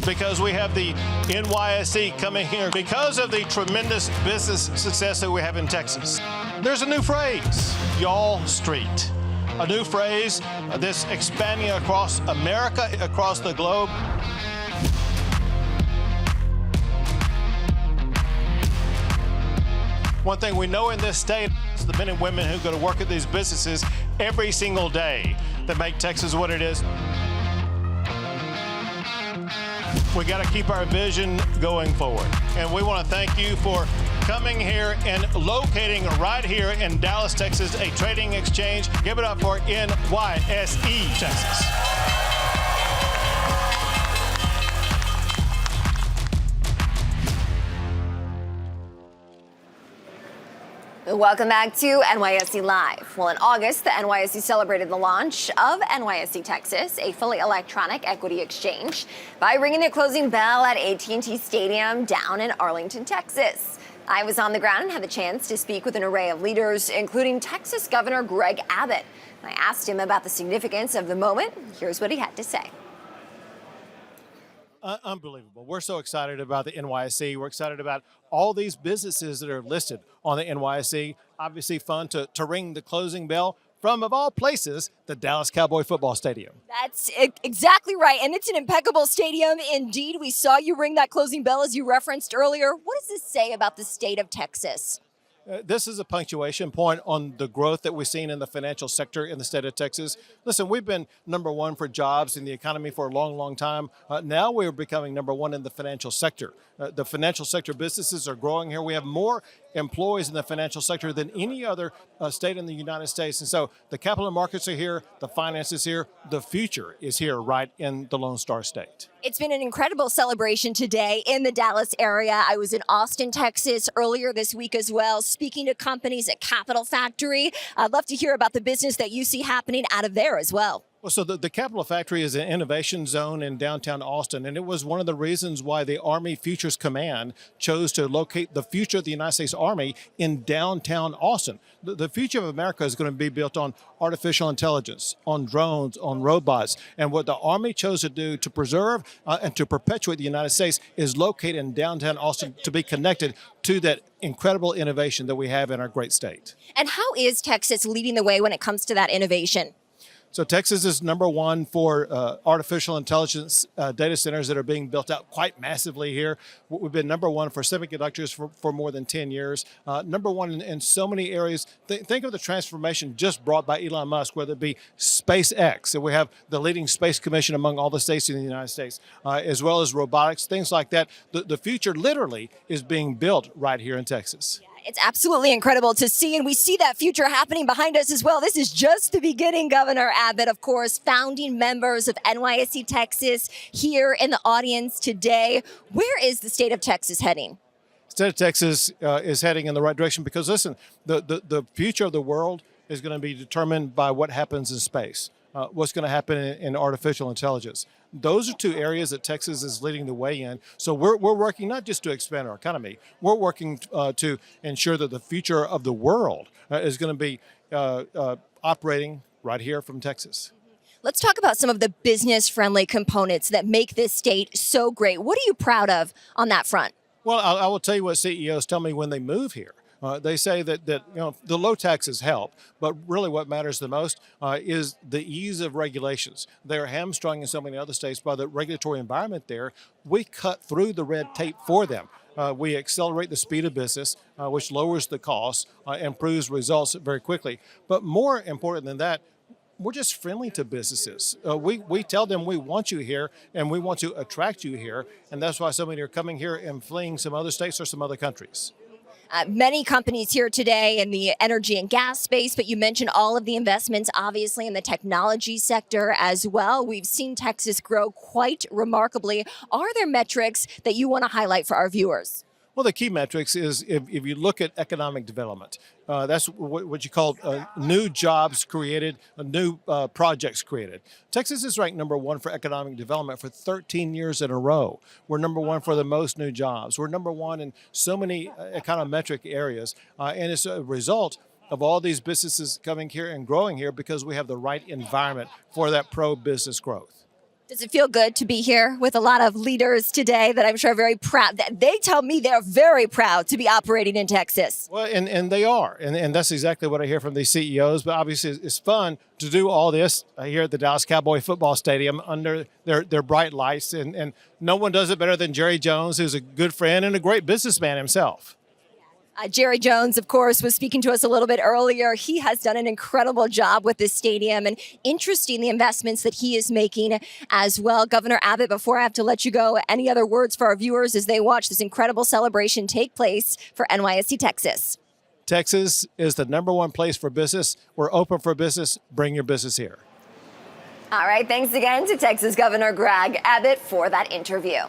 because we have the NYSE coming here because of the tremendous business success that we have in Texas. There's a new phrase, Y'all Street. A new phrase that's expanding across America, across the globe. One thing we know in this state is the men and women who go to work at these businesses every single day that make Texas what it is. We got to keep our vision going forward. And we want to thank you for coming here and locating right here in Dallas, Texas, a trading exchange. Give it up for NYSE, Texas. Welcome back to NYSE Live. Well, in August, the NYSE celebrated the launch of NYSE Texas, a fully electronic equity exchange, by ringing the closing bell at AT&T Stadium down in Arlington, Texas. I was on the ground and had the chance to speak with an array of leaders, including Texas Governor Greg Abbott. I asked him about the significance of the moment. Here's what he had to say. Unbelievable. We're so excited about the NYSE. We're excited about all these businesses that are listed on the NYSE. Obviously fun to ring the closing bell from, of all places, the Dallas Cowboy football stadium. That's exactly right. And it's an impeccable stadium indeed. We saw you ring that closing bell as you referenced earlier. What does this say about the state of Texas? This is a punctuation point on the growth that we've seen in the financial sector in the state of Texas. Listen, we've been number one for jobs in the economy for a long, long time. Now we're becoming number one in the financial sector. The financial sector businesses are growing here. We have more employees in the financial sector than any other state in the United States. And so the capital markets are here, the finance is here, the future is here right in the Lone Star State. It's been an incredible celebration today in the Dallas area. I was in Austin, Texas earlier this week as well, speaking to companies at Capital Factory. I'd love to hear about the business that you see happening out of there as well. Well, so the Capital Factory is an innovation zone in downtown Austin, and it was one of the reasons why the Army Futures Command chose to locate the future of the United States Army in downtown Austin. The future of America is going to be built on artificial intelligence, on drones, on robots, and what the Army chose to do to preserve and to perpetuate the United States is locate in downtown Austin to be connected to that incredible innovation that we have in our great state. And how is Texas leading the way when it comes to that innovation? So Texas is number one for artificial intelligence data centers that are being built out quite massively here. We've been number one for semiconductors for more than 10 years. Number one in so many areas. Think of the transformation just brought by Elon Musk, whether it be SpaceX, and we have the leading space commission among all the states in the United States, as well as robotics, things like that. The future literally is being built right here in Texas. It's absolutely incredible to see, and we see that future happening behind us as well. This is just the beginning. Governor Abbott, of course, founding members of NYSE Texas here in the audience today. Where is the state of Texas heading? The state of Texas is heading in the right direction because, listen, the future of the world is going to be determined by what happens in space, what's going to happen in artificial intelligence. Those are two areas that Texas is leading the way in. So we're working not just to expand our economy, we're working to ensure that the future of the world is going to be operating right here from Texas. Let's talk about some of the business-friendly components that make this state so great. What are you proud of on that front? Well, I will tell you what CEOs tell me when they move here. They say that the low taxes help, but really what matters the most is the ease of regulations. They're hamstrung in so many other states by the regulatory environment there. We cut through the red tape for them. We accelerate the speed of business, which lowers the costs, improves results very quickly. But more important than that, we're just friendly to businesses. We tell them we want you here and we want to attract you here. And that's why so many are coming here and fleeing some other states or some other countries. Many companies here today in the energy and gas space, but you mentioned all of the investments, obviously, in the technology sector as well. We've seen Texas grow quite remarkably. Are there metrics that you want to highlight for our viewers? Well, the key metrics is if you look at economic development, that's what you call new jobs created, new projects created. Texas is ranked number one for economic development for 13 years in a row. We're number one for the most new jobs. We're number one in so many econometric areas, and it's a result of all these businesses coming here and growing here because we have the right environment for that pro-business growth. Does it feel good to be here with a lot of leaders today that I'm sure are very proud? That they tell me they're very proud to be operating in Texas. Well, and they are, and that's exactly what I hear from these CEOs. But obviously, it's fun to do all this here at the Dallas Cowboy Football Stadium under their bright lights, and no one does it better than Jerry Jones, who's a good friend and a great businessman himself. Jerry Jones, of course, was speaking to us a little bit earlier. He has done an incredible job with this stadium, and interesting the investments that he is making as well. Governor Abbott, before I have to let you go, any other words for our viewers as they watch this incredible celebration take place for NYSE Texas? Texas is the #1 place for business. We're open for business. Bring your business here. All right, thanks again to Texas Governor Greg Abbott for that interview.